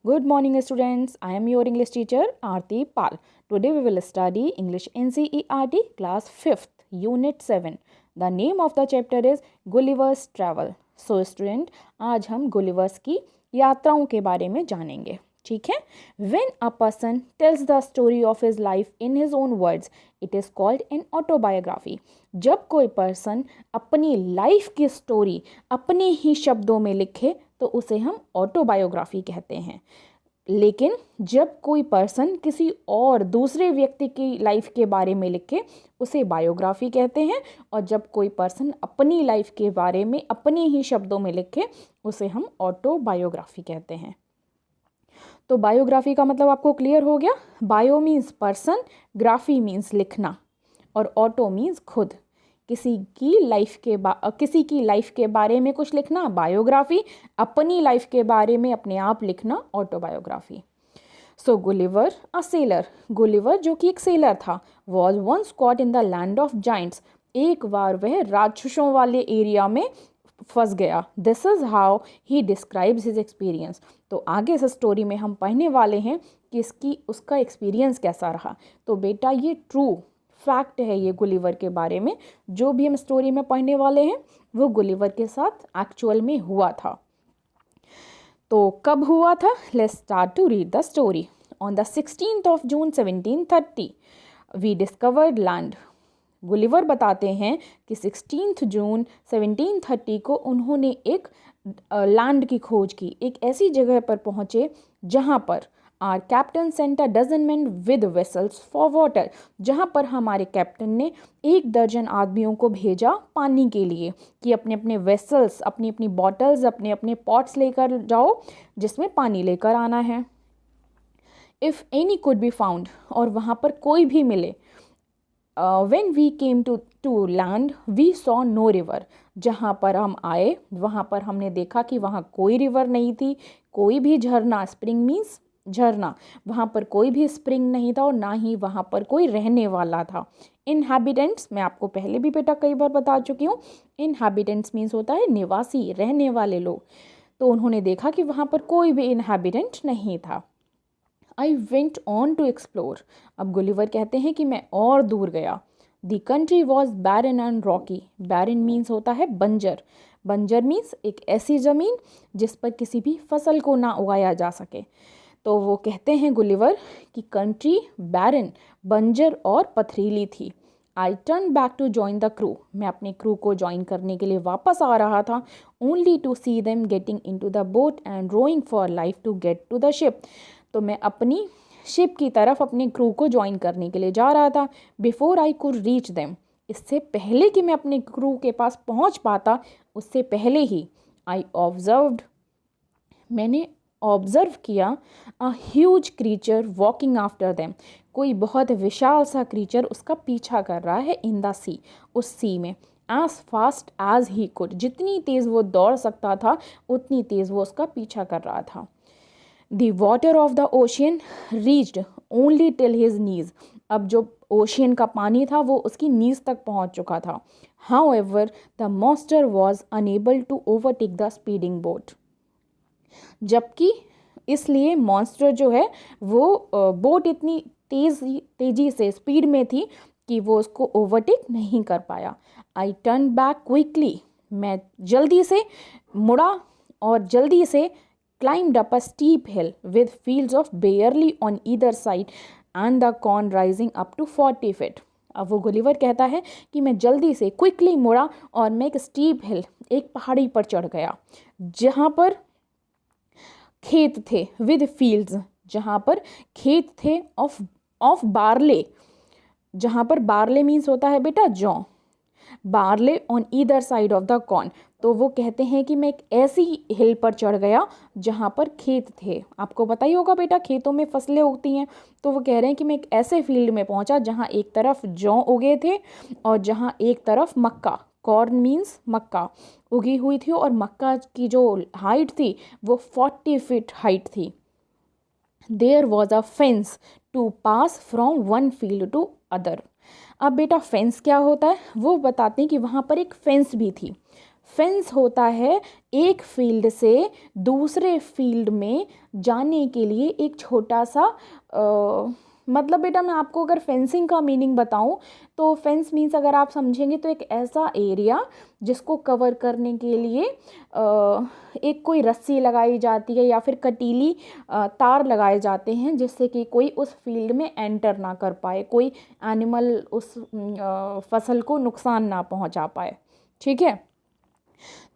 Good morning, students. I am your English teacher, Aarti Pal. Today we will study English NCERT class 5th, Unit 7. The name of the chapter is Gulliver's Travel. So, student, आज हम Gulliver's की यात्राओं के बारे में जानेंगे. ठीक है. When a person tells the story of his life in his own words, it is called an autobiography. जब कोई पर्सन अपनी लाइफ की स्टोरी अपने ही शब्दों में लिखे तो उसे हम ऑटोबायोग्राफी कहते हैं. लेकिन जब कोई पर्सन किसी और दूसरे व्यक्ति की लाइफ के बारे में लिखे उसे बायोग्राफी कहते हैं. और जब कोई पर्सन अपनी लाइफ के बारे में अपने ही शब्दों में लिखे उसे हम ऑटोबायोग्राफी कहते हैं. तो बायोग्राफी का मतलब आपको क्लियर हो गया. Bio means person, graphy means लिखना और ऑटो मीन्स खुद. किसी की लाइफ के बारे में कुछ लिखना बायोग्राफी, अपनी लाइफ के बारे में अपने आप लिखना autobiography. So Gulliver a sailor. Gulliver जो कि एक सेलर था, was once caught in the land of giants. एक बार वह राक्षसों वाले एरिया में फंस गया. This is how he describes his experience. तो आगे इस स्टोरी में हम पढ़ने वाले हैं कि उसका एक्सपीरियंस कैसा रहा. तो बेटा ये ट्रू फैक्ट है ये गुलिवर के बारे में. जो भी हम स्टोरी में पढ़ने वाले हैं वो गुलिवर के साथ एक्चुअल में हुआ था. तो कब हुआ था? Let's start to read the story. On the 16th of June 1730 we discovered land. Gulliver बताते हैं कि 16 जून 1730 को उन्होंने एक लैंड की खोज की. एक ऐसी जगह पर पहुँचे जहाँ पर our captain sent a dozen man with vessels for water. जहाँ पर हमारे कैप्टन ने 1 दर्जन आदमियों को भेजा पानी के लिए कि अपने अपने वेसल्स, अपनी अपनी बॉटल्स, अपने अपने पॉट्स लेकर जाओ जिसमें पानी लेकर आना है. If any could be found, और वहाँ पर कोई भी मिले. When we came to land, we saw no river. जहाँ पर हम आए वहाँ पर हमने देखा कि वहाँ कोई रिवर नहीं थी, कोई भी झरना, स्प्रिंग मीन्स झरना, वहाँ पर कोई भी स्प्रिंग नहीं था और ना ही वहाँ पर कोई रहने वाला था. इनहैबिटेंट्स, मैं आपको पहले भी बेटा कई बार बता चुकी हूँ, इनहैबिटेंट्स मीन्स होता है निवासी, रहने वाले लोग. तो उन्होंने देखा कि वहाँ पर कोई भी इनहैबिटेंट नहीं था. I went on to explore. अब गुलिवर कहते हैं कि मैं और दूर गया. The country was barren and rocky. Barren means होता है बंजर. बंजर मीन्स एक ऐसी ज़मीन जिस पर किसी भी फसल को ना उगाया जा सके. तो वो कहते हैं गुलिवर कि कंट्री बैरन, बंजर और पथरीली थी. I turn back to join the crew. मैं अपने क्रू को ज्वाइन करने के लिए वापस आ रहा था. Only to see them getting into the boat and rowing for life to get to the ship. तो मैं अपनी शिप की तरफ अपने क्रू को ज्वाइन करने के लिए जा रहा था. Before I could reach them, इससे पहले कि मैं अपने क्रू के पास पहुंच पाता, उससे पहले ही आई ऑब्जर्व्ड, मैंने ऑब्जर्व किया, a huge creature walking after them. कोई बहुत विशाल सा क्रीचर उसका पीछा कर रहा है इन द सी, उस सी में. As fast as he could, जितनी तेज़ वो दौड़ सकता था उतनी तेज़ वो उसका पीछा कर रहा था. The water of the ocean reached only till his knees. अब जो ओशियन का पानी था वो उसकी नीज तक पहुंच चुका था. However, the monster was unable to overtake the speeding boat. जबकि इसलिए मॉन्स्टर जो है वो बोट इतनी तेजी से स्पीड में थी कि वो उसको ओवरटेक नहीं कर पाया. आई टर्न बैक क्विकली. मैं जल्दी से मुड़ा और जल्दी से climbed up a steep hill with fields of barley on either side and the corn rising up to 40 feet. अब वो गुलिवर कहता है कि मैं जल्दी से क्विकली मुड़ा और मैं एक स्टीप हिल, एक पहाड़ी पर चढ़ गया जहाँ पर खेत थे, विद फील्ड्स, जहाँ पर खेत थे, ऑफ बार्ले, जहाँ पर बार्ले मीन्स होता है बेटा जौ, barley on either side of the corn. तो वो कहते हैं कि मैं एक ऐसी हिल पर चढ़ गया जहाँ पर खेत थे. आपको पता ही होगा बेटा खेतों में फसलें उगती हैं. तो वो कह रहे हैं कि मैं एक ऐसे फील्ड में पहुँचा जहाँ एक तरफ जौ उगे थे और जहाँ एक तरफ मक्का, कॉर्न मीन्स मक्का, उगी हुई थी और मक्का की जो हाइट थी वो 40 फीट हाइट थी. There was a fence to pass from one field to other. अब बेटा फेंस क्या होता है वो बताते हैं कि वहाँ पर एक फेंस भी थी. फेंस होता है एक फील्ड से दूसरे फील्ड में जाने के लिए एक छोटा सा मतलब बेटा मैं आपको अगर फेंसिंग का मीनिंग बताऊं तो फेंस मीन्स अगर आप समझेंगे तो एक ऐसा एरिया जिसको कवर करने के लिए एक कोई रस्सी लगाई जाती है या फिर कटीली तार लगाए जाते हैं जिससे कि कोई उस फील्ड में एंटर ना कर पाए, कोई एनिमल उस फसल को नुकसान ना पहुंचा पाए। ठीक है,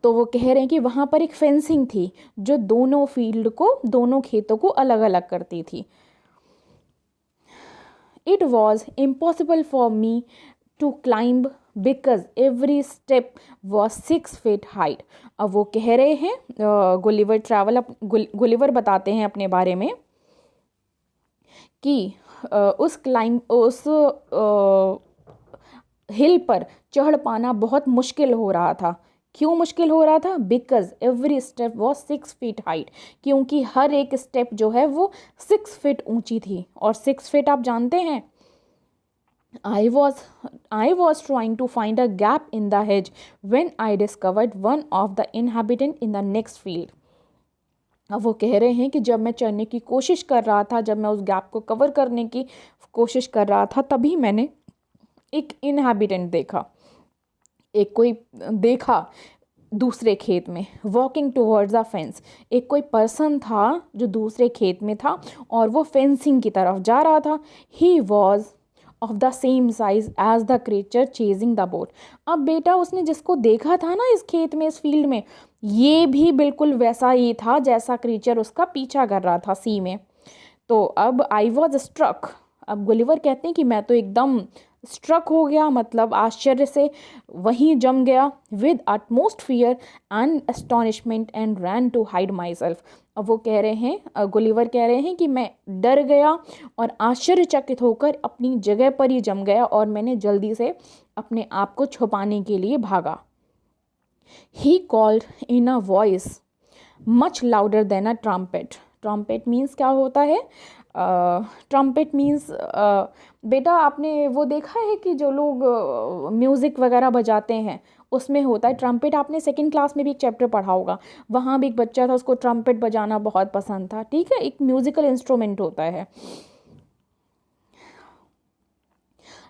तो वो कह रहे हैं कि वहाँ पर एक फेंसिंग थी जो दोनों फील्ड को, दोनों खेतों को अलग अलग करती थी। It was impossible for me to climb because every step was 6 feet height। अब वो कह रहे हैं गुलिवर बताते हैं अपने बारे में कि उस हिल पर चढ़ पाना बहुत मुश्किल हो रहा था। क्यों मुश्किल हो रहा था? Because every step was 6 feet height, क्योंकि हर एक स्टेप जो है वो 6 फीट ऊंची थी। और 6 फीट आप जानते हैं, I was trying to find a gap in the hedge when I discovered one of the inhabitant in the next field। अब वो कह रहे हैं कि जब मैं चढ़ने की कोशिश कर रहा था, जब मैं उस गैप को कवर करने की कोशिश कर रहा था, तभी मैंने एक इनहैबिटेंट देखा, एक कोई देखा दूसरे खेत में। वॉकिंग टूवर्ड्स अ फेंस, एक कोई पर्सन था जो दूसरे खेत में था और वो फेंसिंग की तरफ जा रहा था। He was of the same size as the creature chasing the boat. अब बेटा उसने जिसको देखा था ना इस खेत में, इस फील्ड में, ये भी बिल्कुल वैसा ही था जैसा क्रीचर उसका पीछा कर रहा था सी में। तो अब आई वॉज स्ट्रक, अब गुलिवर कहते हैं कि मैं तो एकदम स्ट्रक हो गया, मतलब आश्चर्य से वहीं जम गया। With utmost fear and astonishment and ran to hide myself. अब वो कह रहे हैं, गुलिवर कह रहे हैं कि मैं डर गया और आश्चर्यचकित होकर अपनी जगह पर ही जम गया और मैंने जल्दी से अपने आप को छुपाने के लिए भागा। He called in a voice much louder than a trumpet. Trumpet means क्या होता है? ट्रम्पेट मीन्स बेटा आपने वो देखा है कि जो लोग म्यूज़िक वगैरह बजाते हैं उसमें होता है ट्रम्पेट। आपने सेकंड क्लास में भी एक चैप्टर पढ़ा होगा, वहाँ भी एक बच्चा था, उसको ट्रम्पेट बजाना बहुत पसंद था। ठीक है, एक म्यूज़िकल इंस्ट्रूमेंट होता है।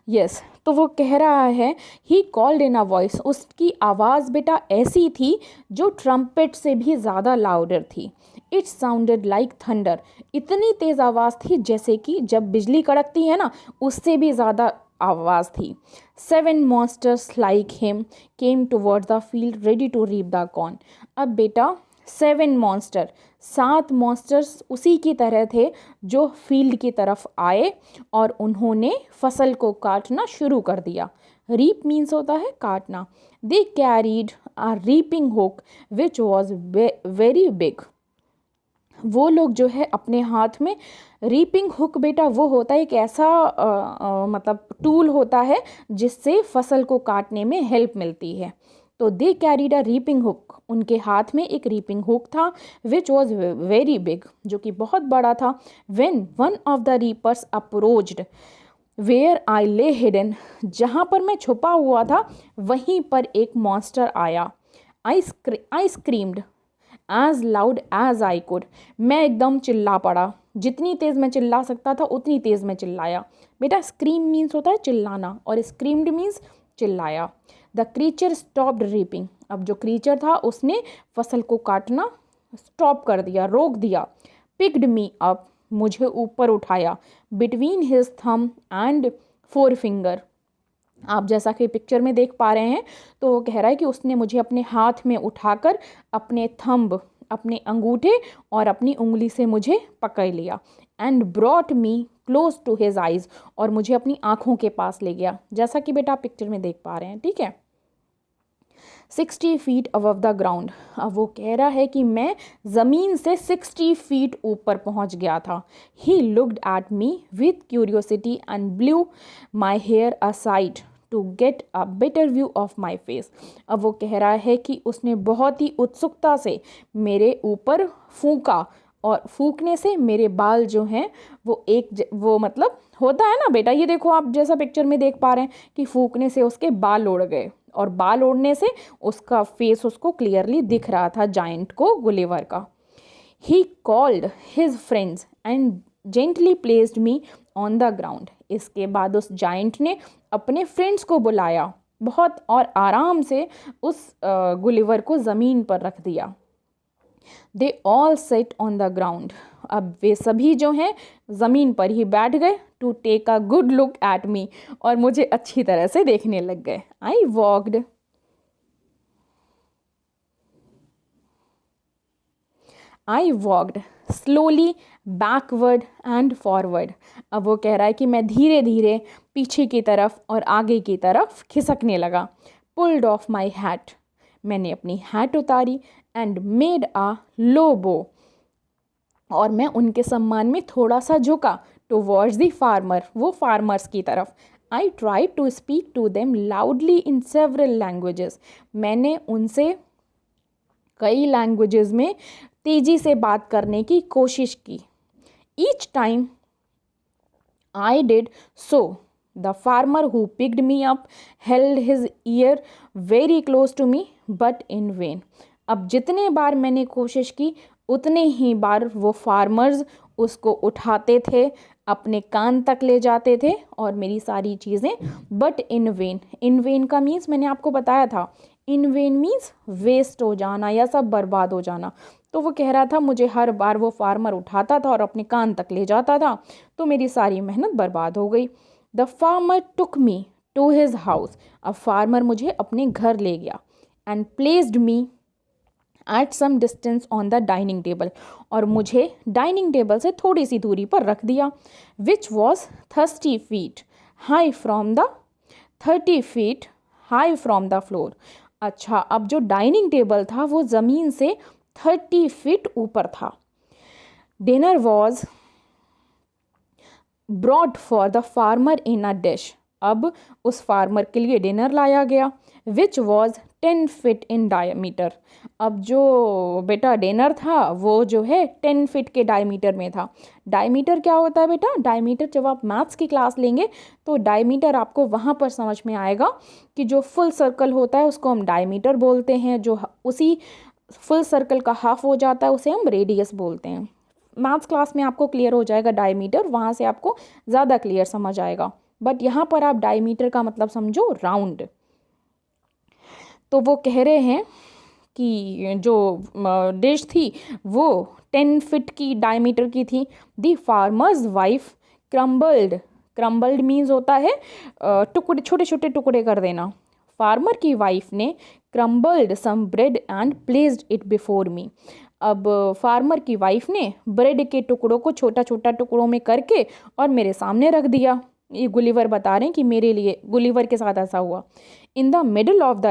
यस, तो वो कह रहा है he called in a voice, उसकी आवाज़ बेटा ऐसी थी जो ट्रम्पेट से भी ज़्यादा लाउडर थी। इट साउंडेड लाइक थंडर, इतनी तेज़ आवाज़ थी जैसे कि जब बिजली कड़कती है ना, उससे भी ज़्यादा आवाज़ थी। 7 monsters like him came towards the field ready to reap the corn। अब बेटा 7 मॉन्स्टर, 7 मॉन्स्टर्स उसी की तरह थे जो फील्ड की तरफ आए और उन्होंने फसल को काटना शुरू कर दिया। रीप मीन्स होता है काटना। They carried a reaping hook which was very big. वो लोग जो है अपने हाथ में रीपिंग हुक, बेटा वो होता है एक ऐसा मतलब टूल होता है जिससे फसल को काटने में हेल्प मिलती है। तो they carried a reaping hook, उनके हाथ में एक रीपिंग हुक था विच वॉज वेरी बिग, जो कि बहुत बड़ा था। When one of the reapers approached where I lay hidden, जहाँ पर मैं छुपा हुआ था वहीं पर एक मॉन्स्टर आया। I screamed as loud as I could, मैं एकदम चिल्ला पड़ा, जितनी तेज़ मैं चिल्ला सकता था उतनी तेज़ मैं चिल्लाया। बेटा स्क्रीम मीन्स होता है चिल्लाना और स्क्रीम्ड मीन्स चिल्लाया। द क्रीचर स्टॉप्ड रीपिंग, अब जो क्रीचर था उसने फसल को काटना स्टॉप कर दिया, रोक दिया। पिक्ड मी अप, मुझे ऊपर उठाया। Between his thumb and 4 finger, आप जैसा कि पिक्चर में देख पा रहे हैं, तो वो कह रहा है कि उसने मुझे अपने हाथ में उठाकर अपने थंब, अपने अंगूठे और अपनी उंगली से मुझे पकड़ लिया। And brought me close to his eyes, और मुझे अपनी आँखों के पास ले गया, जैसा कि बेटा आप पिक्चर में देख पा रहे हैं। ठीक है, 60 फीट अबव द ग्राउंड, अब वो कह रहा है कि मैं ज़मीन से 60 फीट ऊपर पहुंच गया था। He looked at me with curiosity and blew my hair aside to get a better view of my face. अब वो कह रहा है कि उसने बहुत ही उत्सुकता से मेरे ऊपर फूंका और फूंकने से मेरे बाल जो हैं वो मतलब होता है ना बेटा, ये देखो आप जैसा पिक्चर में देख पा रहे हैं कि फूंकने से उसके बाल उड़ गए। और बाल ओढ़ने से उसका फेस उसको क्लियरली दिख रहा था, जायंट को, गुलिवर का। He called his friends and gently placed me on the ground. इसके बाद उस जायंट ने अपने फ्रेंड्स को बुलाया बहुत और आराम से उस गुलिवर को ज़मीन पर रख दिया। They all set on the ground. अब वे सभी जो हैं ज़मीन पर ही बैठ गए to take a good look at me, और मुझे अच्छी तरह से देखने लग गए। I walked slowly backward and forward. अब वो कह रहा है कि मैं धीरे धीरे पीछे की तरफ और आगे की तरफ खिसकने लगा। Pulled of my hat. मैंने अपनी हैट उतारी एंड मेड आ लो बो, और मैं उनके सम्मान में थोड़ा सा झुका टुवर्ड्स द फार्मर, वो फार्मर्स की तरफ। I try to speak to them loudly in several languages. मैंने उनसे कई लैंग्वेजेस में तेज़ी से बात करने की कोशिश की। Each time I did so the farmer who picked me up held his ear very close to me but in vain. अब जितने बार मैंने कोशिश की उतने ही बार वो फार्मर्स उसको उठाते थे, अपने कान तक ले जाते थे और मेरी सारी चीज़ें, but in when. In when का मीन्स मैंने आपको बताया था, इन वेन मीन्स वेस्ट हो जाना या सब बर्बाद हो जाना। तो वो कह रहा था मुझे हर बार वो फार्मर उठाता था और अपने कान तक ले जाता था, तो मेरी सारी मेहनत बर्बाद हो गई। The farmer took me to his house. अब फार्मर मुझे अपने घर ले गया and placed me at some distance on the dining table, और मुझे डाइनिंग टेबल से थोड़ी सी दूरी पर रख दिया। Which was 30 feet high from the 30 feet high from the floor. अच्छा, अब जो डाइनिंग टेबल था वो ज़मीन से 30 feet ऊपर था। Dinner was broad for the farmer in a dish. अब उस फार्मर के लिए डिनर लाया गया। Which was 10 feet in diameter. अब जो बेटा डिनर था वो जो है 10 feet के डायमीटर में था। डायमीटर क्या होता है बेटा? डायमीटर जब आप मैथ्स की क्लास लेंगे तो डायमीटर आपको वहाँ पर समझ में आएगा कि जो फुल सर्कल होता है उसको हम डायमीटर बोलते हैं, जो उसी फुल सर्कल का हाफ हो जाता है उसे हम रेडियस बोलते हैं। मैथ्स क्लास में आपको क्लियर हो जाएगा डायमीटर, वहाँ से आपको ज़्यादा क्लियर समझ आएगा, बट यहाँ पर आप डायमीटर का मतलब समझो राउंड। तो वो कह रहे हैं कि जो डिश थी वो 10 feet की डायमीटर की थी। The farmer's wife crumbled means होता है टुकड़े, छोटे छोटे टुकड़े कर देना। फार्मर की वाइफ ने crumbled some bread and placed it before me. अब फार्मर की वाइफ ने ब्रेड के टुकड़ों को छोटा छोटा टुकड़ों में करके और मेरे सामने रख दिया। ये गुलिवर बता रहे हैं कि मेरे लिए, गुलिवर के साथ ऐसा हुआ। In the middle of the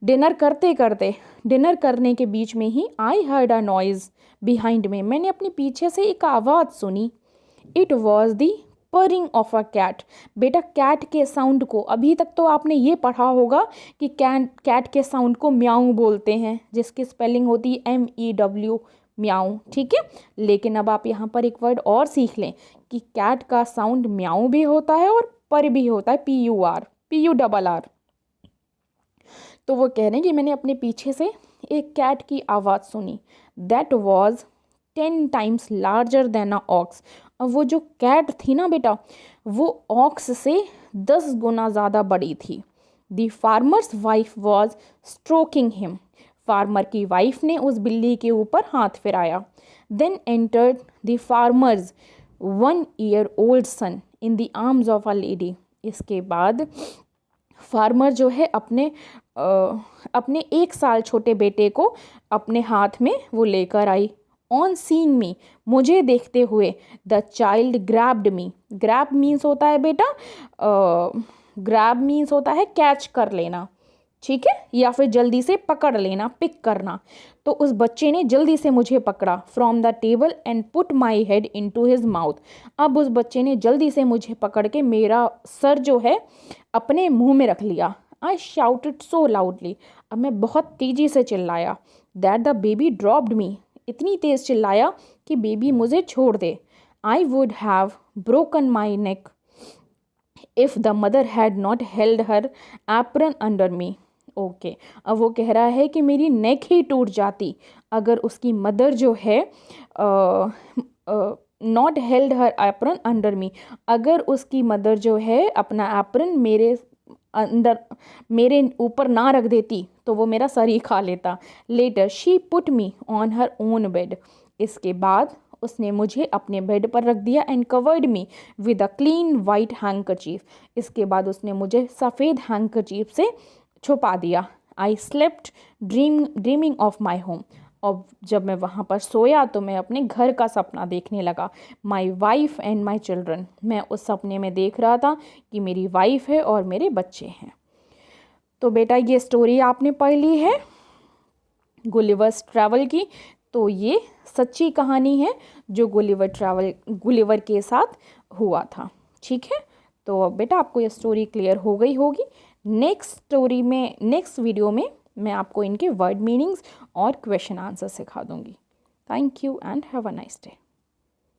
dinner करने के बीच में ही I heard a noise behind me. मैंने अपने पीछे से एक आवाज़ सुनी। It was the purring of a cat. बेटा कैट के साउंड को, अभी तक तो आपने ये पढ़ा होगा कि कैट के साउंड को म्याऊ बोलते हैं, जिसकी स्पेलिंग होती है MEW, म्याऊ, ठीक है। लेकिन अब आप यहाँ पर एक वर्ड और सीख लें कि कैट का साउंड म्याऊ भी होता है और पर भी होता है, PUR। तो वो कह रहे हैं कि मैंने अपने पीछे से एक कैट की आवाज़ सुनी। That was 10 times larger than a ox. अब वो जो कैट थी ना बेटा, वो ऑक्स से 10 गुना ज़्यादा बड़ी थी। The farmer's wife was stroking him. Farmer की वाइफ ने उस बिल्ली के ऊपर हाथ फिराया। Then entered the farmer's 1 year old son in the arms of a lady. इसके बाद फार्मर जो है अपने 1 साल छोटे बेटे को अपने हाथ में वो लेकर आई। ऑन सीइंग मी, मुझे देखते हुए, the child grabbed me. Grab means होता है बेटा, ग्रैब मीन्स होता है कैच कर लेना, ठीक है, या फिर जल्दी से पकड़ लेना, पिक करना। तो उस बच्चे ने जल्दी से मुझे पकड़ा from the table and put my head into his mouth. अब उस बच्चे ने जल्दी से मुझे पकड़ के मेरा सर जो है अपने मुंह में रख लिया। I shouted so loudly. अब मैं बहुत तेज़ी से चिल्लाया। That the baby dropped me. इतनी तेज़ चिल्लाया कि बेबी मुझे छोड़ दे। I would have broken my neck if the mother had not held her apron under me. Okay, अब वो कह रहा है कि मेरी नेक ही टूट जाती अगर उसकी मदर जो है not held her apron under मी, अगर उसकी मदर जो है अपना एप्रन मेरे ऊपर ना रख देती तो वो मेरा सर ही खा लेता। Later she put me on her own bed, इसके बाद उसने मुझे अपने बेड पर रख दिया। And covered me with a clean white handkerchief, इसके बाद उसने मुझे सफ़ेद हैंकरचीफ से छुपा दिया। I slept dreaming of my home, और जब मैं वहाँ पर सोया तो मैं अपने घर का सपना देखने लगा। My wife and my children, मैं उस सपने में देख रहा था कि मेरी वाइफ है और मेरे बच्चे हैं। तो बेटा ये स्टोरी आपने पढ़ ली है गुलिवर्स ट्रैवल की। तो ये सच्ची कहानी है जो गुलिवर के साथ हुआ था। ठीक है, तो बेटा आपको ये स्टोरी क्लियर हो गई होगी। नेक्स्ट वीडियो में मैं आपको इनके वर्ड मीनिंग्स और क्वेश्चन आंसर सिखा दूंगी। Thank you and have a nice day.